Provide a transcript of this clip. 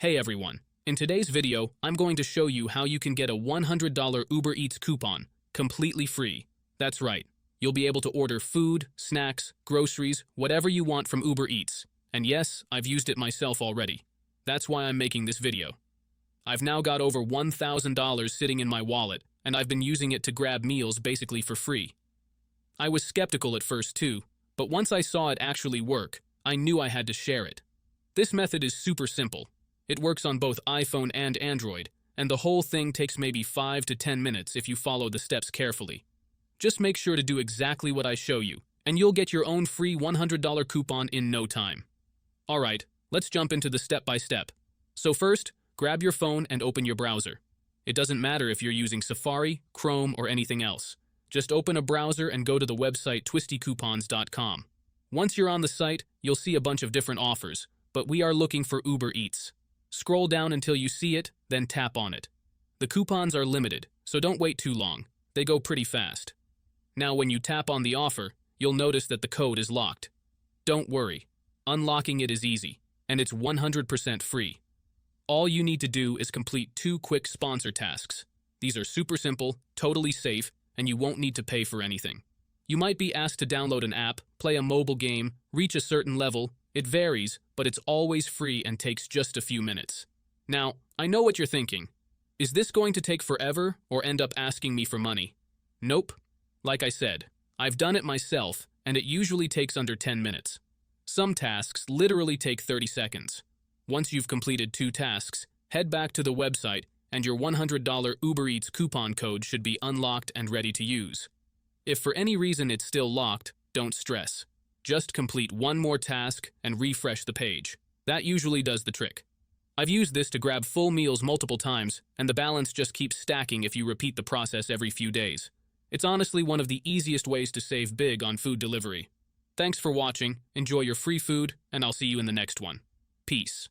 Hey everyone, in today's video, I'm going to show you how you can get a $100 Uber Eats coupon, completely free. That's right, you'll be able to order food, snacks, groceries, whatever you want from Uber Eats. And yes, I've used it myself already. That's why I'm making this video. I've now got over $1,000 sitting in my wallet, and I've been using it to grab meals basically for free. I was skeptical at first too, but once I saw it actually work, I knew I had to share it. This method is super simple. It works on both iPhone and Android, and the whole thing takes maybe 5 to 10 minutes if you follow the steps carefully. Just make sure to do exactly what I show you, and you'll get your own free $100 coupon in no time. Alright, let's jump into the step-by-step. So first, grab your phone and open your browser. It doesn't matter if you're using Safari, Chrome, or anything else. Just open a browser and go to the website twistycoupons.com. Once you're on the site, you'll see a bunch of different offers, but we are looking for Uber Eats. Scroll down until you see it, then tap on it. The coupons are limited, so don't wait too long. They go pretty fast. Now when you tap on the offer, you'll notice that the code is locked. Don't worry. Unlocking it is easy, and it's 100% free. All you need to do is complete 2 quick sponsor tasks. These are super simple, totally safe, and you won't need to pay for anything. You might be asked to download an app, play a mobile game, reach a certain level. It varies, but it's always free and takes just a few minutes. Now, I know what you're thinking. Is this going to take forever or end up asking me for money? Nope. Like I said, I've done it myself, and it usually takes under 10 minutes. Some tasks literally take 30 seconds. Once you've completed 2 tasks, head back to the website, and your $100 Uber Eats coupon code should be unlocked and ready to use. If for any reason it's still locked, don't stress. Just complete one more task and refresh the page. That usually does the trick. I've used this to grab full meals multiple times, and the balance just keeps stacking if you repeat the process every few days. It's honestly one of the easiest ways to save big on food delivery. Thanks for watching, enjoy your free food, and I'll see you in the next one. Peace.